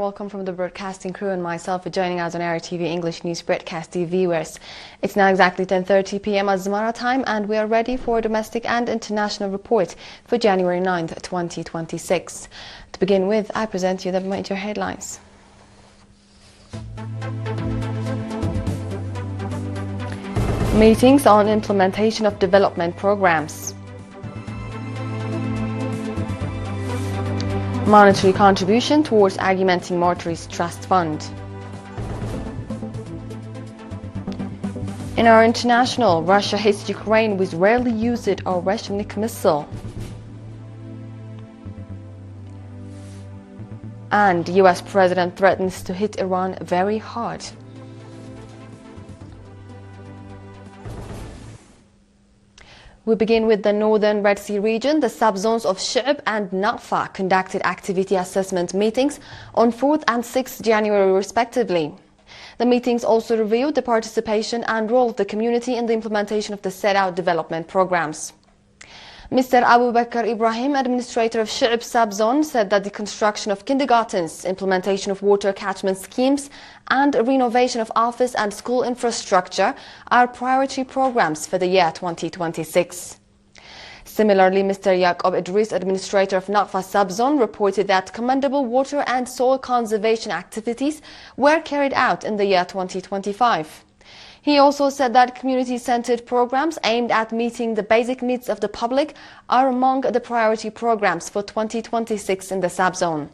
welcome from the broadcasting crew and myself for joining us on ERi-TV English News Broadcasting viewers. It's now exactly 10:30 p.m. at Zamara time and we are ready for domestic and international report for January 9th, 2026. To begin with, I present you the major headlines. Meetings on implementation of development programs. Monetary contribution towards augmenting Martyrs Trust Fund. In our international, Russia hits Ukraine with rarely used Eritrea missile. And US President threatens to hit Iran very hard. We begin with the northern Red Sea region. The subzones of Shib and Naqfa conducted activity assessment meetings on 4th and 6th January respectively. The meetings also reviewed the participation and role of the community in the implementation of the set-out development programs. Mr. Abu Bakr Ibrahim, administrator of Shib subzone, said that the construction of kindergartens, implementation of water catchment schemes, and renovation of office and school infrastructure are priority programs for the year 2026. Similarly, Mr. Yaqub Idris, administrator of Naqfa subzone, reported that commendable water and soil conservation activities were carried out in the year 2025. He also said that community-centered programs aimed at meeting the basic needs of the public are among the priority programs for 2026 in the subzone.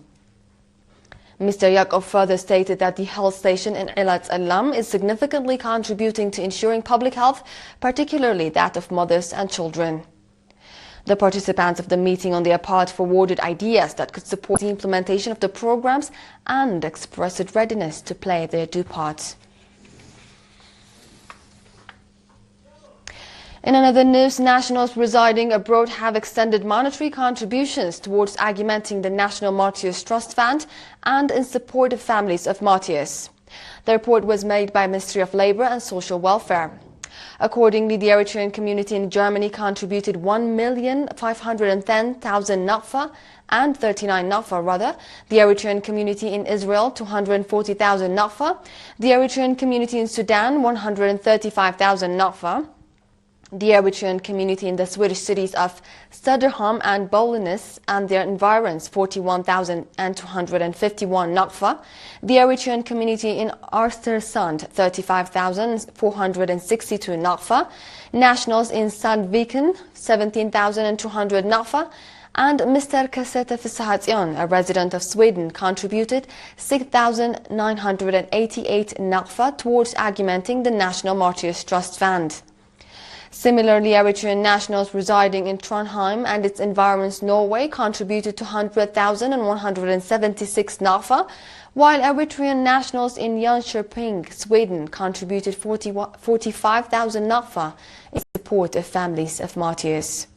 Mr. Yaqub further stated that the health station in Ilat Alam is significantly contributing to ensuring public health, particularly that of mothers and children. The participants of the meeting on their part forwarded ideas that could support the implementation of the programs and expressed readiness to play their due part. In another news, nationals residing abroad have extended monetary contributions towards augmenting the National Martyrs Trust Fund and in support of families of martyrs. The report was made by Ministry of Labour and Social Welfare. Accordingly, the Eritrean community in Germany contributed 1,510,000 Naqfa and 39 Naqfa rather, the Eritrean community in Israel 240,000 Naqfa, the Eritrean community in Sudan 135,000 Naqfa, the Eritrean community in the Swedish cities of Söderhamn and Bollnäs and their environs 41,251 Naqfa, the Eritrean community in Östersund 35,462 Naqfa, nationals in Sandviken 17,200 Naqfa, and Mr. Kasete Fisahatyan, a resident of Sweden, contributed 6,988 Naqfa towards augmenting the National Martyrs Trust Fund. Similarly, Eritrean nationals residing in Trondheim and its environs Norway contributed 200,176 Naqfa, while Eritrean nationals in Jönköping, Sweden contributed 45,000 Naqfa in support of families of martyrs.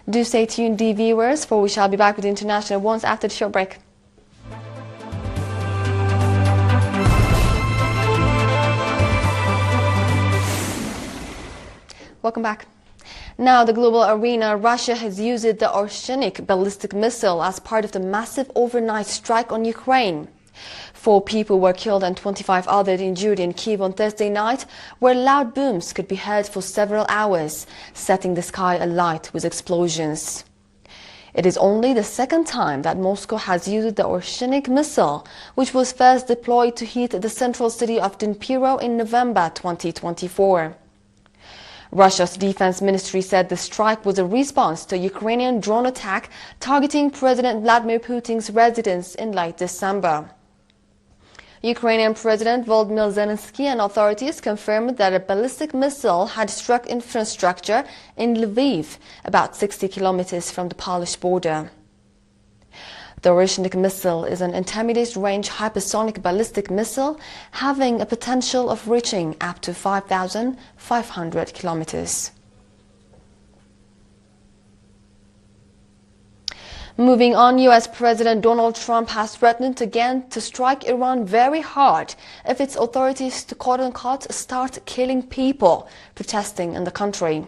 Do stay tuned, dear viewers, for we shall be back with the international ones after the short break. Welcome back. Now, the global arena, Russia has used the Oceanic ballistic missile as part of the massive overnight strike on Ukraine. 4 people were killed and 25 others injured in Kyiv on Thursday night, where loud booms could be heard for several hours, setting the sky alight with explosions. It is only the second time that Moscow has used the Oceanic missile, which was first deployed to hit the central city of Dnipro in November 2024. Russia's defense ministry said the strike was a response to a Ukrainian drone attack targeting President Vladimir Putin's residence in late December. Ukrainian President Volodymyr Zelensky and authorities confirmed that a ballistic missile had struck infrastructure in Lviv, about 60 kilometers from the Polish border. The Oceanic missile is an intermediate-range hypersonic ballistic missile having a potential of reaching up to 5,500 kilometers. Moving on, US President Donald Trump has threatened again to strike Iran very hard if its authorities to quote-unquote start killing people protesting in the country.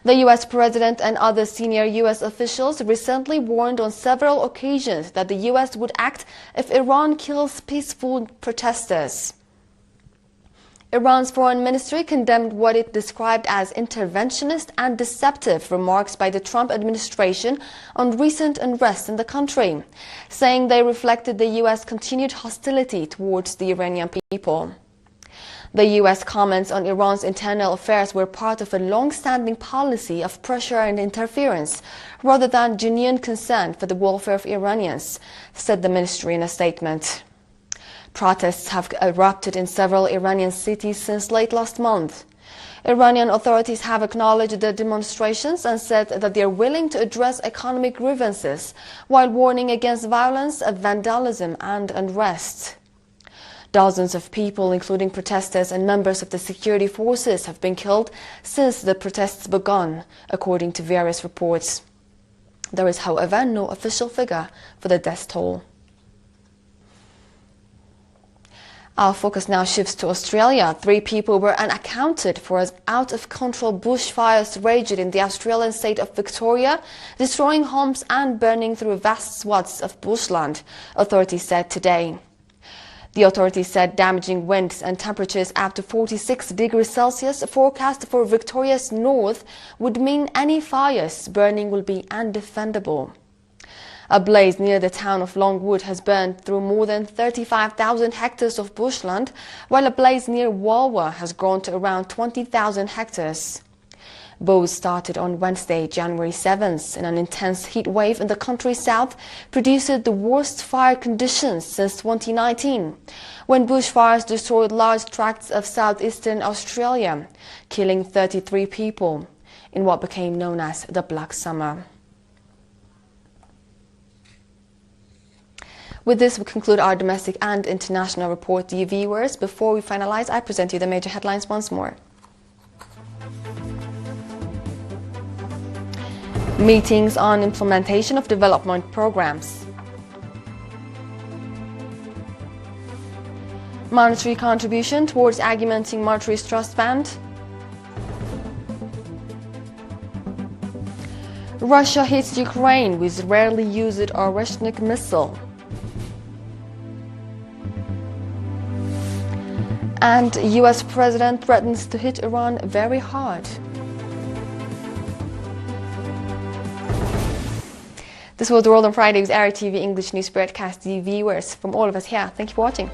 The U.S. president and other senior U.S. officials recently warned on several occasions that the U.S. would act if Iran kills peaceful protesters. Iran's foreign ministry condemned what it described as interventionist and deceptive remarks by the Trump administration on recent unrest in the country, saying they reflected the U.S. continued hostility towards the Iranian people. The U.S. comments on Iran's internal affairs were part of a long-standing policy of pressure and interference, rather than genuine concern for the welfare of Iranians, said the ministry in a statement. Protests have erupted in several Iranian cities since late last month. Iranian authorities have acknowledged the demonstrations and said that they are willing to address economic grievances, while warning against violence, vandalism and unrest. Dozens of people, including protesters and members of the security forces, have been killed since the protests began, according to various reports. There is, however, no official figure for the death toll. Our focus now shifts to Australia. 3 people were unaccounted for as out-of-control bushfires raged in the Australian state of Victoria, destroying homes and burning through vast swaths of bushland, authorities said today. The authorities said damaging winds and temperatures up to 46 degrees Celsius forecast for Victoria's north would mean any fires burning will be undefendable. A blaze near the town of Longwood has burned through more than 35,000 hectares of bushland, while a blaze near Walwa has grown to around 20,000 hectares. Both started on Wednesday, January 7th, and an intense heat wave in the country's south produced the worst fire conditions since 2019, when bushfires destroyed large tracts of southeastern Australia, killing 33 people in what became known as the Black Summer. With this, we conclude our domestic and international report, dear viewers. Before we finalize, I present you the major headlines once more. Meetings on implementation of development programs. Monetary contribution towards augmenting Martyrs Trust Fund. Russia hits Ukraine with rarely used Oreshnik missile. And U.S. President threatens to hit Iran very hard. This was the World on Friday with ERi-TV English News broadcast. Viewers, from all of us here, thank you for watching.